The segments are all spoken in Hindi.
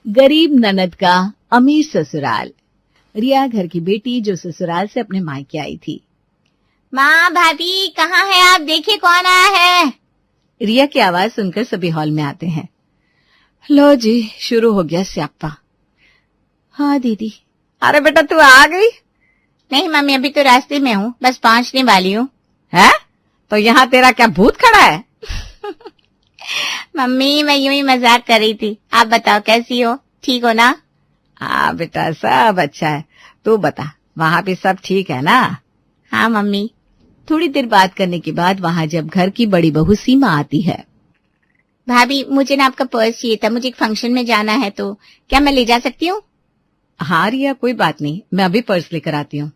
गरीब ननद का अमीर ससुराल। रिया घर की बेटी जो ससुराल से अपने मायके आई थी। माँ, भाभी कहाँ है आप? देखिए कौन आया है। रिया की आवाज सुनकर सभी हॉल में आते हैं। लो जी, शुरू हो गया स्यापा। हाँ दीदी। अरे बेटा तू आ गई? नहीं मम्मी, अभी तो रास्ते में हूँ, बस पहुँचने वाली हूँ। है? तो यहाँ तेरा क्या भूत खड़ा है? मम्मी मैं यूं ही मजाक कर रही थी। आप बताओ कैसी हो, ठीक हो ना? हाँ बेटा सब अच्छा है। तू बता वहाँ भी सब ठीक है ना? हाँ मम्मी। थोड़ी देर बात करने के बाद वहाँ जब घर की बड़ी बहू सीमा आती है। भाभी मुझे ना आपका पर्स चाहिए था, मुझे एक फंक्शन में जाना है, तो क्या मैं ले जा सकती हूँ? हाँ रिया कोई बात नहीं, मैं अभी पर्स लेकर आती हूँ।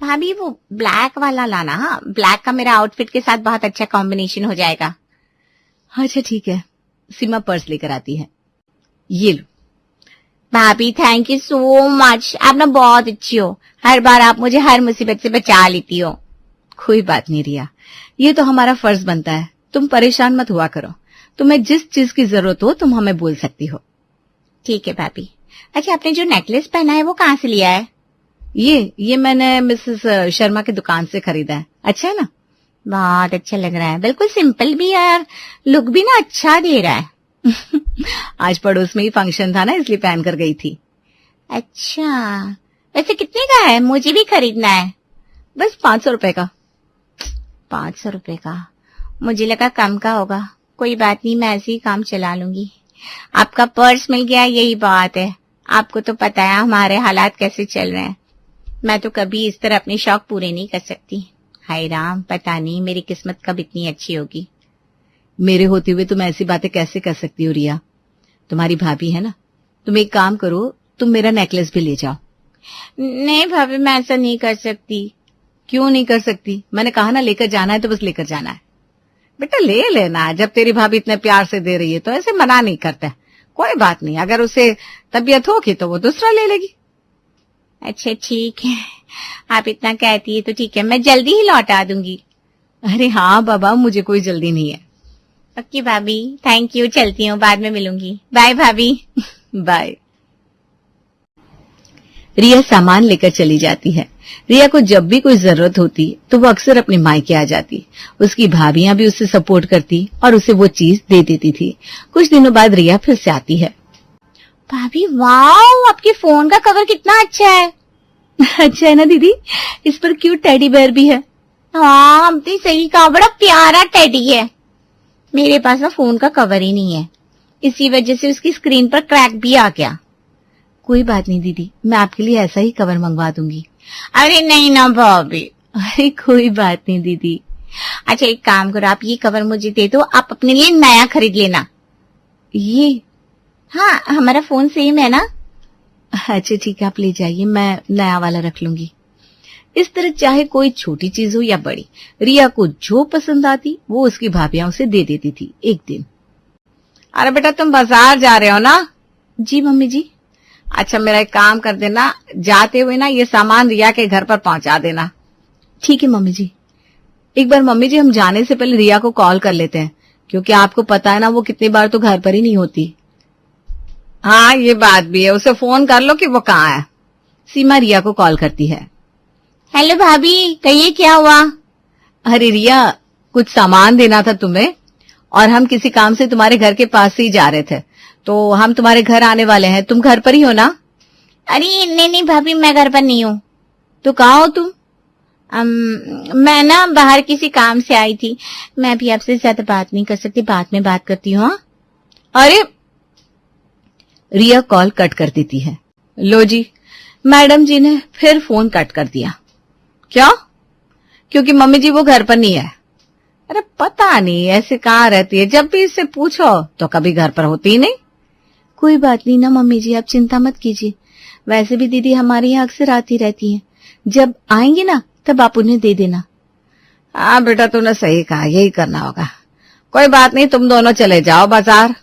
भाभी वो ब्लैक वाला लाना। हाँ, ब्लैक का मेरा आउटफिट के साथ बहुत अच्छा कॉम्बिनेशन हो जाएगा। अच्छा ठीक है। सीमा पर्स लेकर आती है। ये लो। भाभी थैंक यू सो मच, आप ना बहुत अच्छी हो। हर बार आप मुझे हर मुसीबत से बचा लेती हो। कोई बात नहीं रिया, ये तो हमारा फर्ज बनता है। तुम परेशान मत हुआ करो। तुम्हें जिस चीज की जरूरत हो तुम हमें बोल सकती हो। ठीक है भाभी। अच्छा, आपने जो नेकलेस पहना है वो कहाँ से लिया है? ये मैंने मिसेस शर्मा की दुकान से खरीदा है। अच्छा है ना? बहुत अच्छा लग रहा है, बिल्कुल सिंपल भी है और लुक भी ना अच्छा दे रहा है। आज पड़ोस में ही फंक्शन था ना, इसलिए पहन कर गई थी। अच्छा, वैसे कितने का है? मुझे भी खरीदना है। बस 500 रुपए का। 500 रुपए का? मुझे लगा कम का होगा। कोई बात नहीं, मैं ऐसे ही काम चला लूंगी। आपका पर्स मिल गया, यही बात है। आपको तो पता है हमारे हालात कैसे चल रहे हैं। मैं तो कभी इस तरह अपने शौक पूरे नहीं कर सकती। हाय राम, पता नहीं मेरी किस्मत कब इतनी अच्छी होगी। मेरे होते हुए तुम ऐसी बातें कैसे कर सकती हो रिया? तुम्हारी भाभी है ना। तुम एक काम करो, तुम मेरा नेकलेस भी ले जाओ। नहीं भाभी, मैं ऐसा नहीं कर सकती। क्यों नहीं कर सकती? मैंने कहा ना लेकर जाना है तो बस लेकर जाना है। बेटा ले लेना, जब तेरी भाभी इतने प्यार से दे रही है तो ऐसे मना नहीं करता। कोई बात नहीं, अगर उसे तबीयत होगी तो वो दूसरा ले लेगी। अच्छा ठीक है, आप इतना कहती है तो ठीक है, मैं जल्दी ही लौटा दूंगी। अरे हाँ बाबा, मुझे कोई जल्दी नहीं है। ओके भाभी, थैंक यू, चलती हूँ, बाद में मिलूंगी। बाय भाभी। बाय। रिया सामान लेकर चली जाती है। रिया को जब भी कोई जरूरत होती तो वो अक्सर अपने मायके आ जाती। उसकी भाभियां भी उसे सपोर्ट करती और उसे वो चीज दे देती थी। कुछ दिनों बाद रिया फिर से आती है। भाभी वाओ, आपके फोन का कवर कितना अच्छा है। अच्छा है ना दीदी? इस पर क्यूट टेडी बेयर भी है। हाँ, आपने सही कहा, बड़ा प्यारा टेडी है। मेरे पास ना फोन का कवर ही नहीं है, इसी वजह से उसकी स्क्रीन पर क्रैक भी आ गया। कोई बात नहीं दीदी, मैं आपके लिए ऐसा ही कवर मंगवा दूंगी। अरे नहीं ना भाभी। अरे कोई बात नहीं दीदी। अच्छा एक काम करो, आप ये कवर मुझे दे दो, आप अपने लिए नया खरीद लेना। ये? हाँ, हमारा फोन सेम है ना। अच्छा ठीक है, आप ले जाइए, मैं नया वाला रख लूंगी। इस तरह चाहे कोई छोटी चीज हो या बड़ी, रिया को जो पसंद आती वो उसकी भाभियां उसे दे देती थी। एक दिन, अरे बेटा तुम बाजार जा रहे हो ना? जी मम्मी जी। अच्छा मेरा एक काम कर देना, जाते हुए ना ये सामान रिया के घर पर पहुंचा देना। ठीक है मम्मी जी। एक बार मम्मी जी हम जाने से पहले रिया को कॉल कर लेते हैं, क्योंकि आपको पता है ना वो कितनी बार तो घर पर ही नहीं होती। हाँ ये बात भी है, उसे फोन कर लो कि वो कहाँ है। सीमा रिया को कॉल करती है। हेलो भाभी, कहिए क्या हुआ? अरे रिया, कुछ सामान देना था तुम्हें और हम किसी काम से तुम्हारे घर के पास से ही जा रहे थे, तो हम तुम्हारे घर आने वाले हैं। तुम घर पर ही हो ना? अरे नहीं भाभी, मैं घर पर नहीं हूँ। तो कहाँ हो तुम? मैं ना बाहर किसी काम से आई थी। मैं भी आपसे ज्यादा बात नहीं कर सकती, बाद में बात करती हूँ। अरे रिया कॉल कट कर देती है। लो जी, मैडम जी ने फिर फोन कट कर दिया। क्यों? क्योंकि मम्मी जी वो घर पर नहीं है। अरे पता नहीं ऐसे कहाँ रहती है, जब भी इससे पूछो तो कभी घर पर होती ही नहीं। कोई बात नहीं ना मम्मी जी, आप चिंता मत कीजिए। वैसे भी दीदी हमारे यहाँ अक्सर आती रहती हैं, जब आएंगी ना तब आप उन्हें दे देना। हाँ बेटा तूने सही कहा, यही करना होगा। कोई बात नहीं, तुम दोनों चले जाओ बाजार।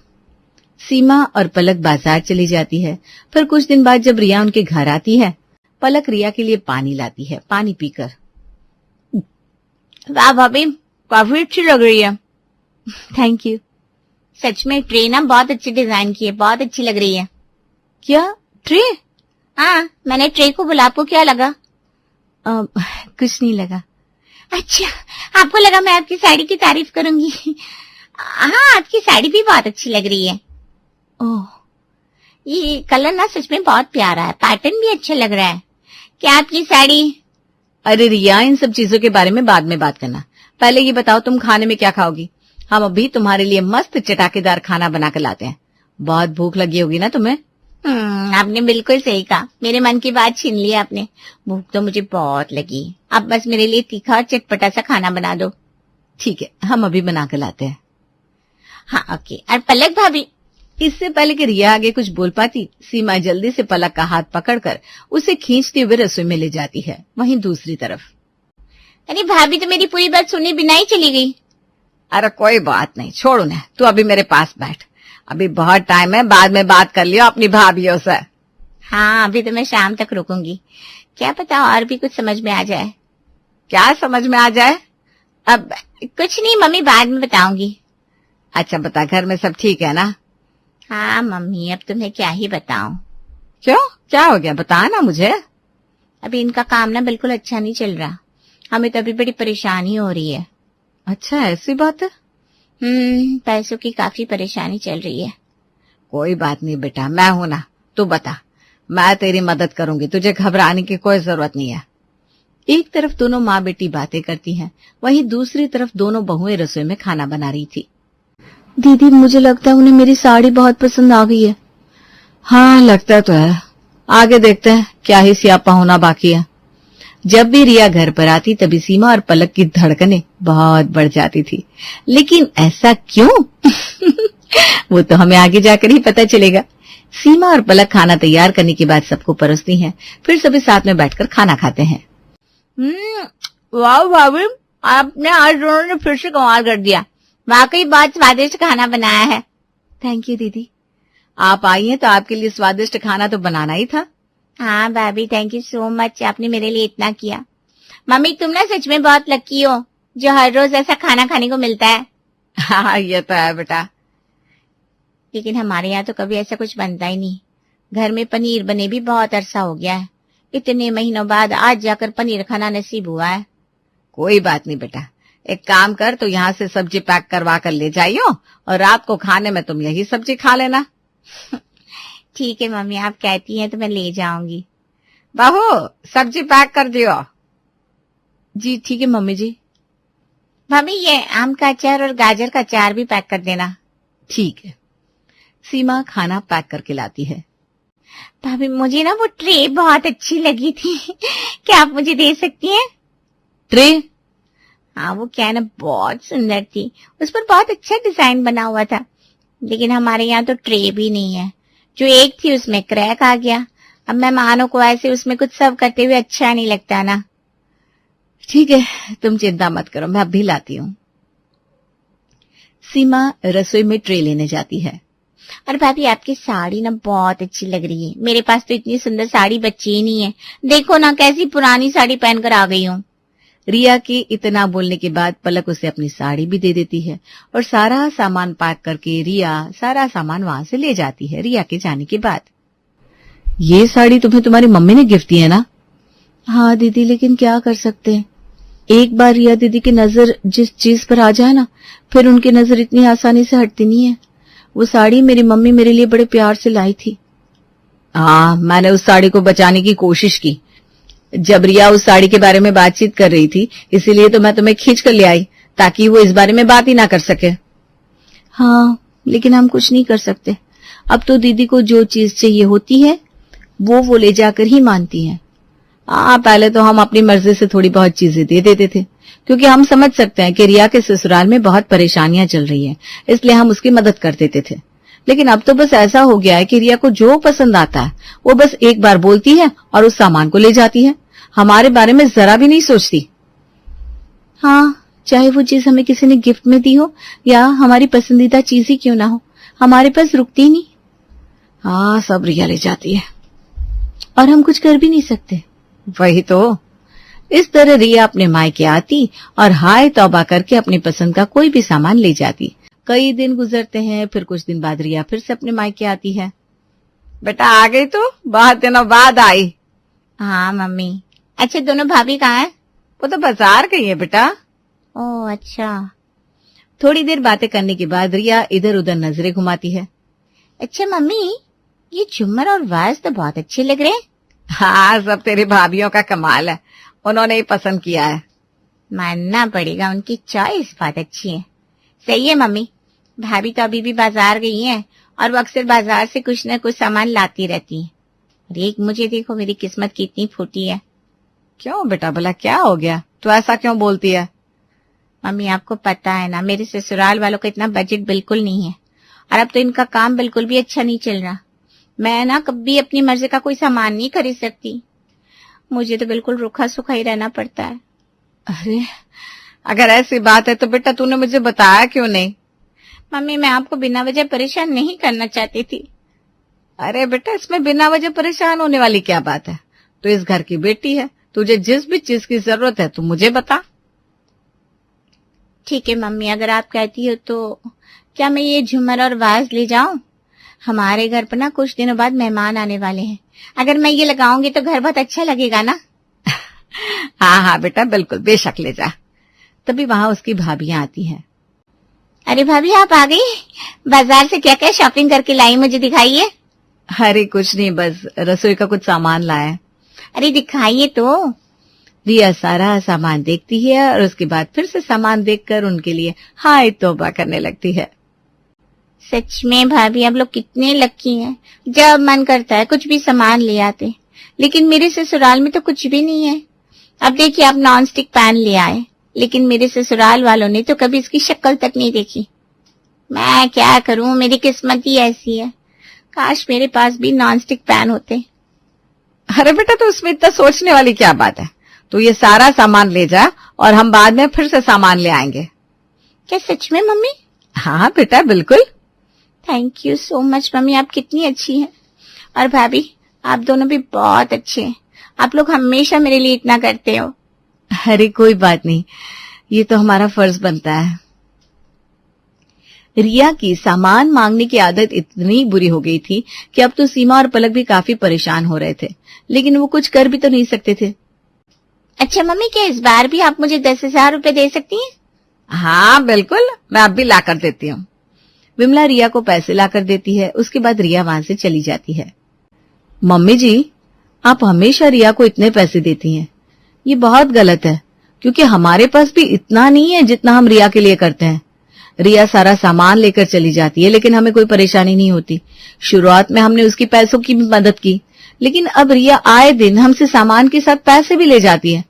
सीमा और पलक बाजार चली जाती है। फिर कुछ दिन बाद जब रिया उनके घर आती है, पलक रिया के लिए पानी लाती है। पानी पीकर, वाह भाभी, काफी अच्छी लग रही है। Thank you. सच में ट्रे ना बहुत अच्छी डिजाइन की है, बहुत अच्छी लग रही है। क्या? ट्रे? हाँ, मैंने ट्रे को बोला, आपको क्या लगा? कुछ नहीं लगा। अच्छा, आपको लगा मैं आपकी साड़ी की तारीफ करूंगी। हाँ, आपकी साड़ी भी बहुत अच्छी लग रही है। ओह, ये कलर ना सच में बहुत प्यारा है, पैटर्न भी अच्छा लग रहा है। क्या आपकी साड़ी? अरे रिया, इन सब चीजों के बारे में बाद में बात करना। पहले ये बताओ तुम खाने में क्या खाओगी? हम अभी तुम्हारे लिए मस्त चटाकेदार खाना बना कर लाते हैं। बहुत भूख लगी होगी ना तुम्हें? आपने बिल्कुल सही कहा, मेरे मन की बात छीन ली आपने। भूख तो मुझे बहुत लगी। अब बस मेरे लिए तीखा और चटपटा सा खाना बना दो। ठीक है, हम अभी बना कर लाते हैं। हाँ ओके। और पलक भाभी? इससे पहले कि रिया आगे कुछ बोल पाती, सीमा जल्दी से पलक का हाथ पकड़कर उसे खींचते हुए रसोई में ले जाती है। वहीं दूसरी तरफ, अरे भाभी तो मेरी पूरी बात सुनी बिना ही चली गई। अरे कोई बात नहीं, छोड़ उन्हें, तू अभी मेरे पास बैठ। अभी बहुत टाइम है, बाद में बात कर लियो अपनी भाभीियों से। हाँ, अभी तो मैं शाम तक रुकूंगी। क्या पता और भी कुछ समझ में आ जाए। क्या समझ में आ जाए? अब कुछ नहीं मम्मी, बाद में बताऊंगी। अच्छा बता, घर में सब ठीक है ना? हाँ मम्मी, अब तुम्हें क्या ही बताऊं। क्यों, क्या हो गया, बता ना मुझे। अभी इनका काम ना बिल्कुल अच्छा नहीं चल रहा। हमें तो अभी बड़ी परेशानी हो रही है। अच्छा, ऐसी बात है? पैसों की काफी परेशानी चल रही है। कोई बात नहीं बेटा, मैं हूं ना, तू बता, मैं तेरी मदद करूंगी, तुझे घबराने की कोई जरूरत नहीं है। एक तरफ दोनों माँ बेटी बातें करती हैं, वहीं दूसरी तरफ दोनों बहुएं रसोई में खाना बना रही थी। दीदी, मुझे लगता है उन्हें मेरी साड़ी बहुत पसंद आ गई है। हाँ, लगता तो है। आगे देखते हैं, क्या ही स्यापा होना बाकी है। जब भी रिया घर पर आती तभी सीमा और पलक की धड़कनें बहुत बढ़ जाती थी, लेकिन ऐसा क्यों? वो तो हमें आगे जाकर ही पता चलेगा। सीमा और पलक खाना तैयार करने के बाद सबको परोसती हैं, फिर सभी साथ में बैठकर खाना खाते हैं। वाह भाभी, आपने आज दोनों ने फिर से कमाल कर दिया। वाकई बहुत स्वादिष्ट खाना बनाया है। थैंक यू दीदी, आप आई हैं तो आपके लिए स्वादिष्ट खाना तो बनाना ही था। हाँ भाभी, थैंक यू सो मच, आपने मेरे लिए इतना किया। मम्मी, तुम ना सच में बहुत लकी हो जो हर रोज ऐसा खाना खाने को मिलता है। हाँ, ये तो है बेटा। लेकिन हमारे यहाँ तो कभी ऐसा कुछ बनता ही नहीं। घर में पनीर बने भी बहुत अरसा हो गया है। इतने महीनों बाद आज जाकर पनीर खाना नसीब हुआ है। कोई बात नहीं बेटा, एक काम कर, तो यहाँ से सब्जी पैक करवा कर ले जाइयो और रात को खाने में तुम यही सब्जी खा लेना। ठीक है मम्मी, आप कहती हैं तो मैं ले जाऊंगी। बहू, सब्जी पैक कर दियो। जी ठीक है मम्मी जी। भाभी, ये आम का अचार और गाजर का अचार भी पैक कर देना। ठीक है। सीमा खाना पैक करके लाती है। भाभी, मुझे ना वो ट्रे बहुत अच्छी लगी थी। क्या आप मुझे दे सकती हैं? ट्रे? हाँ, वो क्या है ना, बहुत सुंदर थी, उस पर बहुत अच्छा डिजाइन बना हुआ था। लेकिन हमारे यहाँ तो ट्रे भी नहीं है। जो एक थी उसमें क्रैक आ गया। अब मेहमानों को ऐसे उसमें कुछ सर्व करते हुए अच्छा नहीं लगता ना। ठीक है, तुम चिंता मत करो, मैं अभी लाती हूँ। सीमा रसोई में ट्रे लेने जाती है। अरे भाभी, आपकी साड़ी ना बहुत अच्छी लग रही है। मेरे पास तो इतनी सुंदर साड़ी बची ही नहीं है। देखो ना, कैसी पुरानी साड़ी पहनकर आ गई हूँ। रिया के इतना बोलने के बाद पलक उसे अपनी साड़ी भी दे देती है और सारा सामान पैक करके रिया सारा सामान वहां से ले जाती है। रिया के जाने के बाद, ये साड़ी तुम्हें तुम्हारी मम्मी ने गिफ्ट दी है ना? हाँ दीदी, लेकिन क्या कर सकते हैं, एक बार रिया दीदी की नजर जिस चीज पर आ जाए ना, फिर उनकी नजर इतनी आसानी से हटती नहीं है। वो साड़ी मेरी मम्मी मेरे लिए बड़े प्यार से लाई थी। हाँ, मैंने उस साड़ी को बचाने की कोशिश की। जब रिया उस साड़ी के बारे में बातचीत कर रही थी, इसीलिए तो मैं तुम्हें खींच कर ले आई, ताकि वो इस बारे में बात ही ना कर सके। हाँ, लेकिन हम कुछ नहीं कर सकते। अब तो दीदी को जो चीज चाहिए होती है वो ले जाकर ही मानती है। हाँ, पहले तो हम अपनी मर्जी से थोड़ी बहुत चीजें दे देते थे, क्योंकि हम समझ सकते हैं कि रिया के ससुराल में बहुत परेशानियां चल रही हैं, इसलिए हम उसकी मदद कर देते थे। लेकिन अब तो बस ऐसा हो गया है कि रिया को जो पसंद आता है वो बस एक बार बोलती है और उस सामान को ले जाती है, हमारे बारे में जरा भी नहीं सोचती। हाँ, चाहे वो चीज हमें किसी ने गिफ्ट में दी हो या हमारी पसंदीदा चीज ही क्यों ना हो, हमारे पास रुकती ही नहीं। हाँ, सब रिया ले जाती है और हम कुछ कर भी नहीं सकते। वही तो। इस तरह रिया अपने मायके आती और हाय तौबा करके अपनी पसंद का कोई भी सामान ले जाती। कई दिन गुजरते हैं, फिर कुछ दिन बाद रिया फिर से अपने मायके आती है। बेटा आ गई तू? बहुत दिनों बाद आई। हाँ मम्मी। अच्छा दोनों भाभी कहाँ हैं? वो तो बाजार गई है बेटा। ओह अच्छा। थोड़ी देर बातें करने के बाद रिया इधर उधर नजरें घुमाती है। अच्छा मम्मी, ये झूमर और वाज तो बहुत अच्छे लग रहे हैं। हाँ, सब तेरी भाभीियों का कमाल है, उन्होंने ही पसंद किया है। मानना पड़ेगा, उनकी चॉइस बहुत अच्छी है। सही है मम्मी, भाभी तो अभी भी बाजार गई हैं और वो अक्सर बाजार से कुछ न कुछ सामान लाती रहती है। और एक मुझे देखो, मेरी किस्मत कितनी फूटी है। क्यों बेटा, भला क्या हो गया? तू ऐसा क्यों बोलती है? मम्मी आपको पता है ना, मेरे ससुराल वालों का इतना बजट बिल्कुल नहीं है और अब तो इनका काम बिल्कुल भी अच्छा नहीं चल रहा। मैं ना कभी अपनी मर्जी का कोई सामान नहीं खरीद सकती, मुझे तो बिल्कुल रूखा सूखा ही रहना पड़ता है। अरे अगर ऐसी बात है तो बेटा तूने मुझे बताया क्यों नहीं? मम्मी मैं आपको बिना वजह परेशान नहीं करना चाहती थी। अरे बेटा, इसमें बिना वजह परेशान होने वाली क्या बात है? तू इस घर की बेटी है, तुझे जिस भी चीज की जरूरत है तू मुझे बता। ठीक है मम्मी, अगर आप कहती हो तो क्या मैं ये झूमर और वाज ले जाऊं? हमारे घर पर ना कुछ दिनों बाद मेहमान आने वाले हैं, अगर मैं ये लगाऊंगी तो घर बहुत अच्छा लगेगा ना। हाँ हाँ बेटा, बिल्कुल बेशक ले जा। तभी वहां उसकी भाभियां आती हैं। अरे भाभी आप आ गई, बाजार से क्या क्या शॉपिंग करके लाई, मुझे दिखाइए। अरे कुछ नहीं, बस रसोई का कुछ सामान लाया। अरे दिखाइए तो। रिया सारा सामान देखती है और उसके बाद फिर से सामान देखकर उनके लिए हाय तौबा करने लगती है। सच में भाभी आप लोग कितने लकी हैं, जब मन करता है कुछ भी सामान ले आते। लेकिन मेरे ससुराल में तो कुछ भी नहीं है। अब देखिए आप नॉन स्टिक पैन ले आए, लेकिन मेरे ससुराल वालों ने तो कभी इसकी शक्ल तक नहीं देखी। मैं क्या करूं, मेरी किस्मत ही ऐसी है। काश मेरे पास भी नॉन स्टिक पैन होते। अरे बेटा, तो उसमें इतना सोचने वाली क्या बात है? तू ये सारा सामान ले जा और हम बाद में फिर से सामान ले आएंगे। क्या सच में मम्मी? हाँ बेटा बिल्कुल। Thank you so much mummy, आप कितनी अच्छी हैं। और भाभी आप दोनों भी बहुत अच्छे हैं, आप लोग हमेशा मेरे लिए इतना करते हो। अरे कोई बात नहीं, ये तो हमारा फर्ज बनता है। रिया की सामान मांगने की आदत इतनी बुरी हो गई थी कि अब तो सीमा और पलक भी काफी परेशान हो रहे थे, लेकिन वो कुछ कर भी तो नहीं सकते थे। अच्छा मम्मी, क्या इस बार भी आप मुझे 10,000 रुपए दे सकती हैं? हाँ बिल्कुल, मैं अब भी ला कर देती हूँ। विमला रिया को पैसे लाकर देती है। उसके बाद रिया वहां से चली जाती है। मम्मी जी, आप हमेशा रिया को इतने पैसे देती हैं, ये बहुत गलत है, क्योंकि हमारे पास भी इतना नहीं है जितना हम रिया के लिए करते हैं। रिया सारा सामान लेकर चली जाती है, लेकिन हमें कोई परेशानी नहीं होती। शुरुआत में हमने उसकी पैसों की भी मदद की, लेकिन अब रिया आए दिन हमसे सामान के साथ पैसे भी ले जाती है।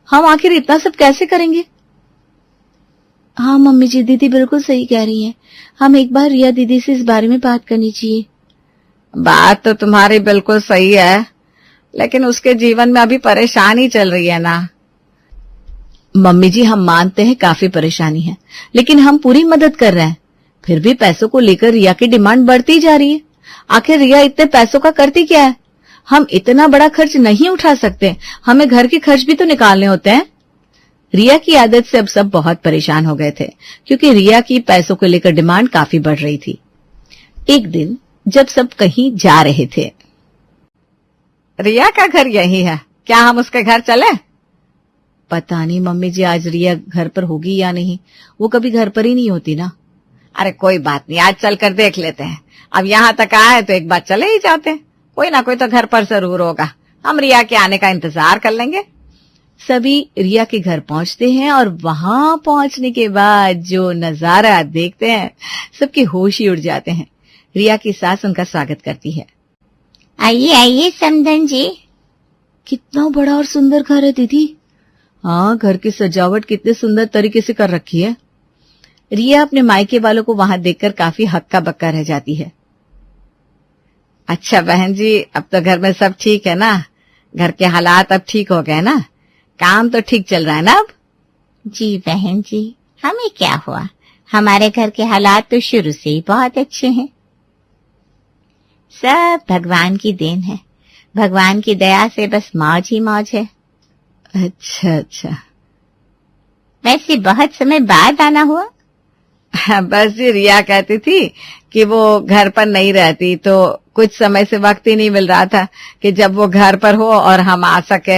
हम आखिर इतना सब कैसे करेंगे? हाँ मम्मी जी, दीदी बिल्कुल सही कह रही हैं। हम एक बार रिया दीदी से इस बारे में बात करनी चाहिए। बात तो तुम्हारी बिल्कुल सही है, लेकिन उसके जीवन में अभी परेशानी चल रही है ना। मम्मी जी, हम मानते हैं काफी परेशानी है, लेकिन हम पूरी मदद कर रहे हैं। फिर भी पैसों को लेकर रिया की डिमांड बढ़ती जा रही है। आखिर रिया इतने पैसों का करती क्या है? हम इतना बड़ा खर्च नहीं उठा सकते, हमें घर के खर्च भी तो निकालने होते हैं। रिया की आदत से अब सब बहुत परेशान हो गए थे, क्योंकि रिया की पैसों को लेकर डिमांड काफी बढ़ रही थी। एक दिन जब सब कहीं जा रहे थे। रिया का घर यही है, क्या हम उसके घर चले? पता नहीं मम्मी जी, आज रिया घर पर होगी या नहीं, वो कभी घर पर ही नहीं होती ना। अरे कोई बात नहीं, आज चल कर देख लेते हैं। अब यहाँ तक आए तो एक बार चले ही जाते हैं, कोई ना कोई तो घर पर जरूर होगा। हम रिया के आने का इंतजार कर लेंगे। सभी रिया के घर पहुंचते हैं और वहां पहुंचने के बाद जो नजारा देखते हैं, सबके होश ही उड़ जाते हैं। रिया की सास उनका स्वागत करती है। आइए आइए समधन जी। कितना बड़ा और सुंदर घर है दीदी। हाँ, घर की सजावट कितने सुंदर तरीके से कर रखी है। रिया अपने मायके वालों को वहां देखकर काफी हक्का बक्का रह जाती है। अच्छा बहन जी, अब तो घर में सब ठीक है ना? घर के हालात अब ठीक हो गए ना? काम तो ठीक चल रहा है ना अब? जी बहन जी, हमें क्या हुआ, हमारे घर के हालात तो शुरू से ही बहुत अच्छे हैं। सब भगवान की देन है, भगवान की दया से बस मौज ही मौज है। अच्छा अच्छा। वैसे बहुत समय बाद आना हुआ। बस जी रिया कहती थी कि वो घर पर नहीं रहती, तो कुछ समय से वक्त ही नहीं मिल रहा था कि जब वो घर पर हो और हम आ सके।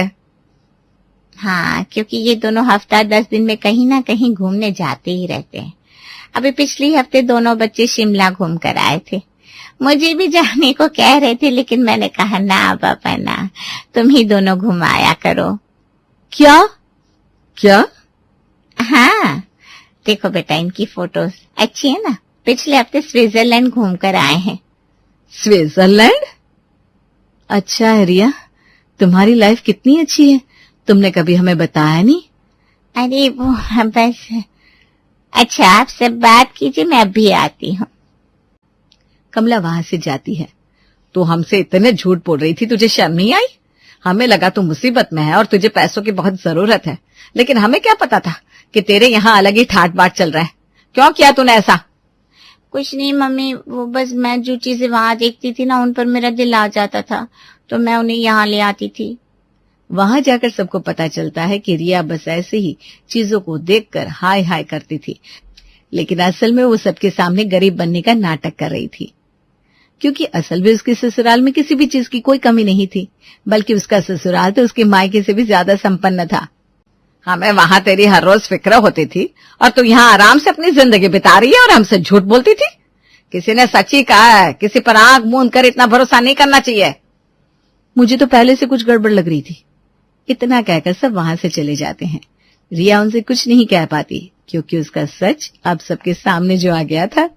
हाँ, क्योंकि ये दोनों हफ्ता 10 दिन में कहीं ना कहीं घूमने जाते ही रहते हैं। अभी पिछले हफ्ते दोनों बच्चे शिमला घूम कर आए थे। मुझे भी जाने को कह रहे थे, लेकिन मैंने कहा ना पापा ना, तुम ही दोनों घुमाया करो। क्या क्या? हाँ, देखो बेटा इनकी फोटोज अच्छी है ना। पिछले हफ्ते स्विट्जरलैंड घूम कर आए हैं। स्विट्जरलैंड? अच्छा है रिया, तुम्हारी लाइफ कितनी अच्छी है, तुमने कभी हमें बताया नहीं। अरे वो बस। अच्छा, आप सब बात कीजिए, मैं अभी आती हूँ। कमला वहां से जाती है। तो हमसे इतने झूठ बोल रही थी, तुझे शर्म नहीं आई? हमें लगा तू मुसीबत में है और तुझे पैसों की बहुत जरूरत है, लेकिन हमें क्या पता था कि तेरे यहाँ अलग ही ठाट बाट चल रहा है। क्यों किया तूने ऐसा? कुछ नहीं मम्मी, वो बस मैं जो चीजें वहां देखती थी ना, उन पर मेरा दिल आ जाता था, तो मैं उन्हें यहाँ ले आती थी। वहां जाकर सबको पता चलता है कि रिया बस ऐसे ही चीजों को देखकर हाय हाय करती थी, लेकिन असल में वो सबके सामने गरीब बनने का नाटक कर रही थी। क्योंकि असल में उसके ससुराल में किसी भी चीज की कोई कमी नहीं थी, बल्कि उसका ससुराल तो उसके मायके से भी ज्यादा संपन्न था। हमें वहां तेरी हर रोज फिक्र होती थी और तू यहाँ आराम से अपनी जिंदगी बिता रही है और हमसे झूठ बोलती थी। किसी ने सच ही कहा है, किसी पर आंख मूंद कर इतना भरोसा नहीं करना चाहिए। मुझे तो पहले से कुछ गड़बड़ लग रही थी। इतना कहकर सब वहां से चले जाते हैं। रिया उनसे कुछ नहीं कह पाती, क्योंकि उसका सच अब सबके सामने जो आ गया था